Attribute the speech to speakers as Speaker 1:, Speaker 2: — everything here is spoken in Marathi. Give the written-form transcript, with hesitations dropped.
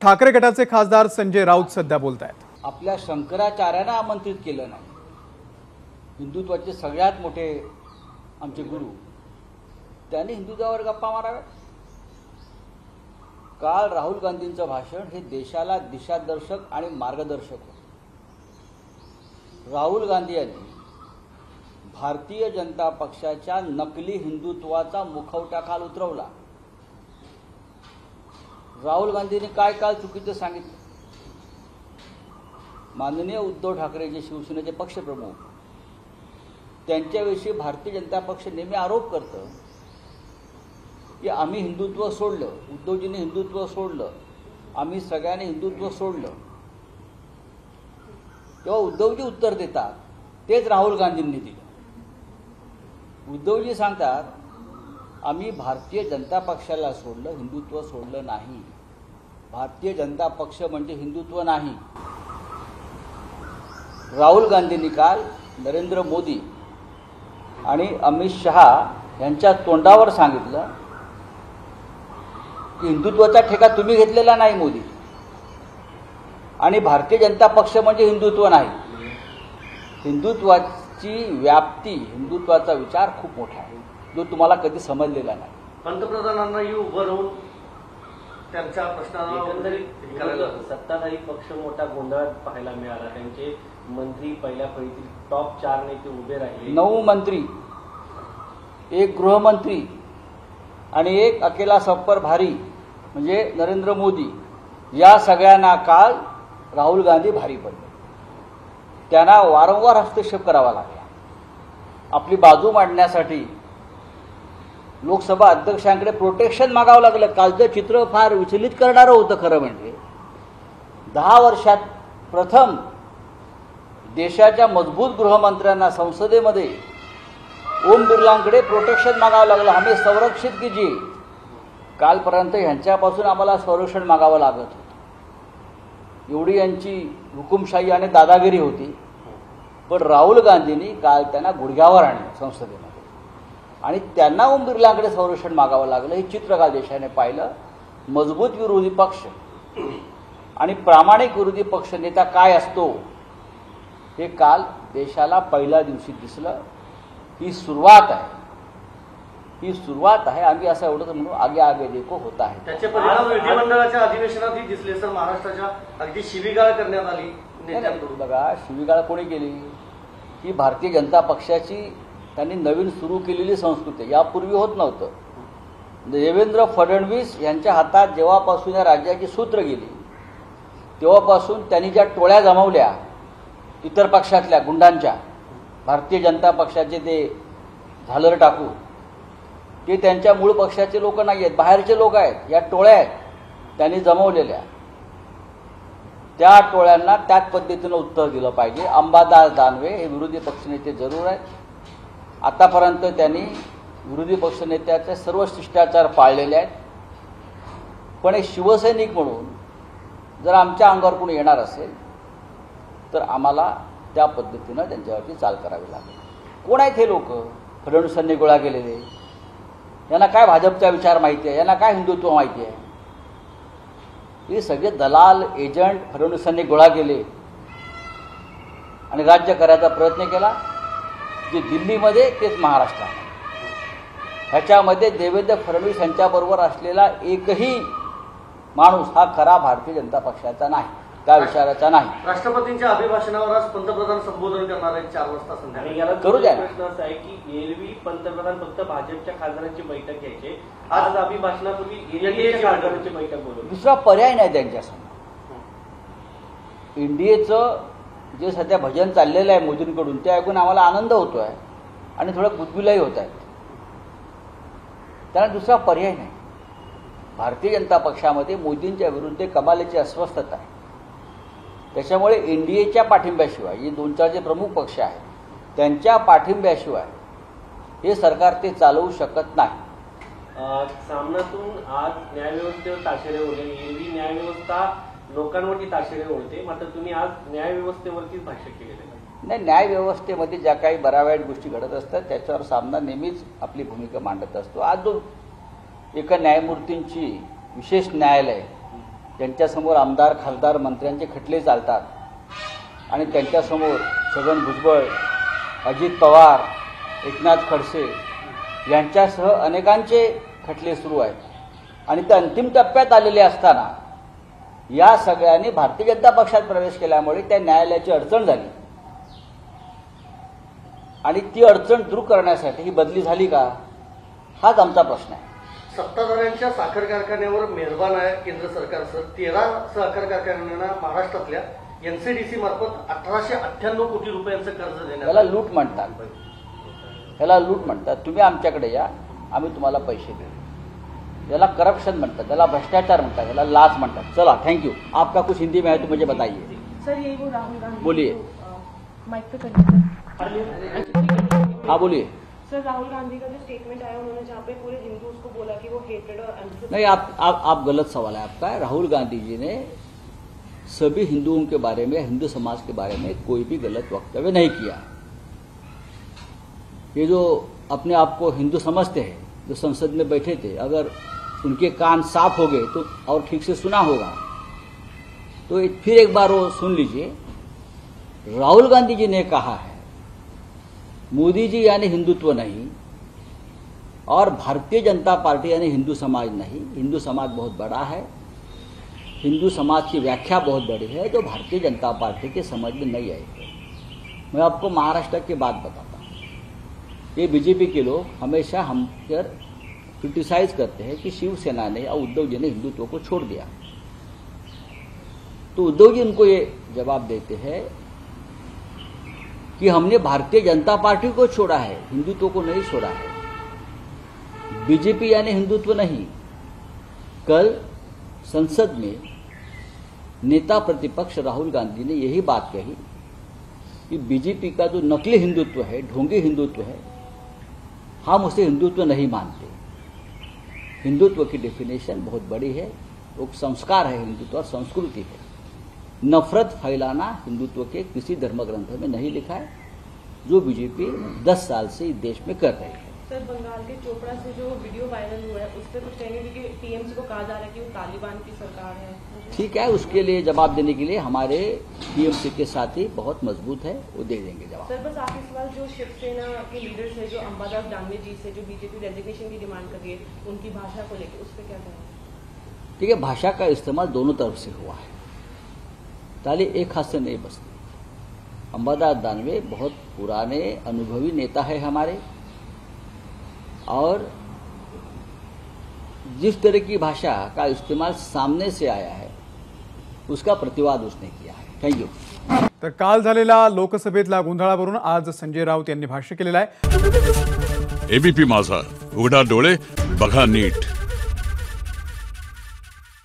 Speaker 1: ठाकरे गटाचे खासदार संजय राऊत सध्या बोलतायत।
Speaker 2: आपल्या शंकराचार्यांना आमंत्रित केलं नाही। हिंदुत्वाचे सगळ्यात मोठे आमचे गुरु त्यांनी हिंदुत्वावर गप्पा माराव्या। काल राहुल गांधींचं भाषण हे देशाला दिशादर्शक आणि मार्गदर्शक होतं। राहुल गांधी यांनी भारतीय जनता पक्षाच्या नकली हिंदुत्वाचा मुखवटा काल उतरवला। राहुल गांधींनी काय काल चुकीचं सांगितलं। माननीय उद्धव ठाकरे जे शिवसेनेचे पक्षप्रमुख त्यांच्याविषयी भारतीय जनता पक्ष नेहमी आरोप करतं की आम्ही हिंदुत्व सोडलं, उद्धवजींनी हिंदुत्व सोडलं, आम्ही सगळ्यांनी हिंदुत्व सोडलं। तेव्हा उद्धवजी उत्तर देतात तेच राहुल गांधींनी दिलं। उद्धवजी सांगतात आम्ही भारतीय जनता पक्षाला सोडलं, हिंदुत्व सोडलं नाही। भारतीय जनता पक्ष म्हणजे हिंदुत्व नाही। राहुल गांधींनी काल नरेंद्र मोदी आणि अमित शहा यांच्या तोंडावर सांगितलं की हिंदुत्वाचा ठेका तुम्ही घेतलेला नाही मोदी, आणि भारतीय जनता पक्ष म्हणजे हिंदुत्व नाही। हिंदुत्वाची व्याप्ती, हिंदुत्वाचा विचार खूप मोठा आहे जो तुम्हाला कधी समजलेला नाही।
Speaker 3: पंतप्रधानांना उभं राहून त्यांच्या प्रश्नाला
Speaker 4: एकंदरीत सत्ताधारी पक्ष मोठा गोंधळात पाहायला मिळाला। त्यांचे मंत्री पहिल्या फळीतील टॉप 4 नेते उभे राहिले।
Speaker 2: 9 मंत्री, 1 गृहमंत्री आणि 1 अकेला सफर भारी म्हणजे नरेंद्र मोदी, या सगळ्यांना काल राहुल गांधी भारी पडले। त्यांना वारंवार हस्तक्षेप करावा लागला। आपली बाजू मांडण्यासाठी लोकसभा अध्यक्षांकडे प्रोटेक्शन मागावं लागलं। कालचं चित्र फार विचलित करणारं होतं। खरं म्हणजे 10 वर्षात प्रथम देशाच्या मजबूत गृहमंत्र्यांना संसदेमध्ये ओम बिर्लांकडे प्रोटेक्शन मागावं लागलं। हमें संरक्षित कीजिए। कालपर्यंत ह्यांच्यापासून आम्हाला संरक्षण मागावं लागत होतं। एवढी यांची हुकुमशाही आणि दादागिरी होती। पण राहुल गांधींनी काल त्यांना गुडघ्यावर आणलं संसदेमध्ये आणि त्यांना ओम बिर्लांकडे संरक्षण मागावं लागलं। हे चित्र काल देशाने पाहिलं। मजबूत विरोधी पक्ष आणि प्रामाणिक विरोधी पक्ष नेता काय असतो हे काल देशाला पहिल्या दिवशी दिसलं। ही सुरुवात आहे, ही सुरुवात आहे। आम्ही असं एवढंच म्हणू, आगे आगे देखो होता है।
Speaker 3: त्याचे परिणाम विधिमंडळाच्या अधिवेशनातही दिसले सर। महाराष्ट्राच्या अगदी शिवीगाळ करण्यात आली नेत्यांकडून।
Speaker 2: बघा, शिवीगाळ कोणी केली? ही भारतीय जनता पक्षाची त्यांनी नवीन सुरू केलेली संस्कृती, यापूर्वी होत नव्हतं। देवेंद्र फडणवीस यांच्या हातात जेव्हापासून या राज्याची सूत्र गेली तेव्हापासून त्यांनी ज्या टोळ्या जमवल्या इतर पक्षातल्या गुंडांच्या, भारतीय जनता पक्षाचे ते झालर टाकू, ते त्यांच्या मूळ पक्षाचे लोक नाही आहेत, बाहेरचे लोक आहेत। या टोळ्या आहेत त्यांनी जमवलेल्या। त्या टोळ्यांना त्याच पद्धतीनं उत्तर दिलं पाहिजे। अंबादास दानवे हे विरोधी पक्षनेते जरूर आहेत। आतापर्यंत त्यांनी विरोधी पक्षनेत्याचे सर्व शिष्टाचार पाळलेले आहेत। पण एक शिवसैनिक म्हणून जर आमच्या अंगावर कोणी येणार असेल तर आम्हाला त्या पद्धतीनं त्यांच्यावरती चाल करावी लागेल। कोण आहेत हे लोक? फडणवीसांनी गोळा केलेले। यांना काय भाजपचा विचार माहिती आहे? यांना काय हिंदुत्व माहिती आहे? हे सगळे दलाल एजंट फडणवीसांनी गोळा केले आणि राज्य करायचा प्रयत्न केला। जे दिल्लीमध्ये तेच महाराष्ट्रात। ह्याच्यामध्ये देवेंद्र फडणवीस यांच्याबरोबर असलेला एकही माणूस हा खरा भारतीय जनता पक्षाचा नाही, त्या विचाराचा नाही।
Speaker 3: राष्ट्रपतींच्या अभिभाषणावर आज पंतप्रधान संबोधन करणार आहेत 4 वाजता संध्याकाळी।
Speaker 4: याला
Speaker 2: करू द्या।
Speaker 4: प्रश्न असा आहे की एरवी पंतप्रधान फक्त भाजपच्या खासदारांची बैठक घ्यायचे, आज अभिभाषणापूर्वी एनडीएच्या खासदारांची बैठक बोलवली।
Speaker 2: दुसरा पर्याय नाही त्यांच्यासमोर। एनडीएचं जे सध्या भजन चाललेलं आहे मोदींकडून ते ऐकून आम्हाला आनंद होतोय आणि थोडं गुदगुलाही होत आहेत। त्यांना दुसरा पर्याय नाही। भारतीय जनता पक्षामध्ये मोदींच्या विरुद्ध कमालीची अस्वस्थता आहे। त्याच्यामुळे एनडीएच्या पाठिंब्याशिवाय, हे 2-4 जे प्रमुख पक्ष आहेत त्यांच्या पाठिंब्याशिवाय हे सरकार ते चालवू शकत नाही।
Speaker 4: सामनातून आज न्यायव्यवस्थेवर ताशेरे ओढले। एरवी न्यायव्यवस्था लोकांवरती ताशेरे ओढते, मात्र तुम्ही आज न्यायव्यवस्थेवरतीच भाष्य केलेलं आहे।
Speaker 2: नाही, न्यायव्यवस्थेमध्ये ज्या काही बऱ्या वाईट गोष्टी घडत असतात त्याच्यावर सामना नेहमीच आपली भूमिका मांडत असतो। आज जो एका न्यायमूर्तींची विशेष न्यायालय त्यांच्यासमोर आमदार खासदार मंत्र्यांचे खटले चालतात आणि त्यांच्यासमोर छगन भुजबळ, अजित पवार, एकनाथ खडसे यांच्यासह अनेकांचे खटले सुरू आहेत आणि ते अंतिम टप्प्यात आलेले असताना या सगळ्यांनी भारतीय जनता पक्षात प्रवेश केल्यामुळे त्या न्यायालयाची अडचण झाली आणि ती अडचण दूर करण्यासाठी ही बदली झाली का, हाच आमचा प्रश्न आहे.
Speaker 3: सत्ताधाऱ्यांच्या साखर कारखान्यावर मेहरबान आहे केंद्र सरकारचं. 13 सहकार कारखान्यांना महाराष्ट्रातल्या एनसीडीसी मार्फत 1898 कोटी रुपयांचं कर्ज देण्यात
Speaker 2: त्याला लूट म्हणतात, त्याला लूट म्हणतात. तुम्ही आमच्याकडे या, आम्ही तुम्हाला पैसे देऊ. त्याला करप्शन म्हणतात, त्याला भ्रष्टाचार म्हणतात, त्याला लाच म्हणतात. चला, थैंक यू. आपका कुछ हिंदी में है तो मुझे बताइए.
Speaker 5: सर ये वो राहुल गांधी
Speaker 2: बोलिए.
Speaker 5: माइक पे करिए
Speaker 2: हाँ बोलिए.
Speaker 5: सर राहुल गांधी का जो स्टेटमेंट आया उन्होंने जहाँ पे पूरे हिंदूज को बोला कि वो हेटेड और
Speaker 2: नहीं, आप गलत सवाल है आपका. राहुल गांधी जी ने सभी हिंदुओं के बारे में, हिंदू समाज के बारे में कोई भी गलत वक्तव्य नहीं किया. ये जो अपने आप को हिंदू समझते हैं, जो संसद में बैठे थे, अगर उनके कान साफ हो गए तो और ठीक से सुना होगा तो फिर एक बार वो सुन लीजिए. राहुल गांधी जी ने कहा है मोदी जी यानी हिंदुत्व नहीं और भारतीय जनता पार्टी यानी हिंदू समाज नहीं. हिंदू समाज बहुत बड़ा है, हिंदू समाज की व्याख्या बहुत बड़ी है जो भारतीय जनता पार्टी के समझ में नहीं आई है. मैं आपको महाराष्ट्र की बात बताता हूँ. ये बीजेपी के लोग हमेशा हम पर क्रिटिसाइज करते हैं कि शिवसेना ने और उद्धव जी ने हिंदुत्व को छोड़ दिया. तो उद्धव जी उनको ये जवाब देते हैं कि हमने भारतीय जनता पार्टी को छोड़ा है, हिंदुत्व को नहीं छोड़ा है. बीजेपी यानी हिंदुत्व नहीं. कल संसद में नेता प्रतिपक्ष राहुल गांधी ने यही बात कही कि बीजेपी का जो नकली हिंदुत्व है, ढोंगी हिंदुत्व है, हम उसे हिंदुत्व नहीं मानते. हिंदुत्व की डेफिनेशन बहुत बड़ी है, वो संस्कार है हिंदुत्व और संस्कृति है. नफरत फैलाना हिंदुत्व के किसी धर्म ग्रंथ में नहीं लिखा है, जो बीजेपी 10 साल से इस देश में कर रही है.
Speaker 5: सर बंगाल के चोपड़ा से जो वीडियो वायरल हुआ है उस पर कुछ कहेंगे कि टीएमसी को कहा जा रहा है कि वो तालिबान की सरकार है.
Speaker 2: ठीक है, उसके लिए जवाब देने के लिए हमारे टीएमसी के साथी बहुत मजबूत है, वो दे देंगे जवाब.
Speaker 5: सर बस आखिरी सवाल, जो शिवसेना के लीडर्स है जो अंबादास दानवे जी से जो बीजेपी रेजिग्नेशन की डिमांड कर रही है उनकी भाषा को लेकर, उस पर क्या कहेंगे?
Speaker 2: ठीक है, भाषा का इस्तेमाल दोनों तरफ से हुआ है, ताली एक हाथ से नहीं बसती. अंबादास दानवे बहुत पुराने अनुभवी नेता है हमारे, और जिस तरह की भाषा का इस्तेमाल सामने से आया है उसका प्रतिवाद उसने किया है. Thank you.
Speaker 1: तर काल झालेल्या लोकसभेतल्या गोंधळावरून आज संजय राऊत यांनी भाष्य केलेलं आहे.
Speaker 6: एबीपी माझा, उघडा डोळे बघा नीट.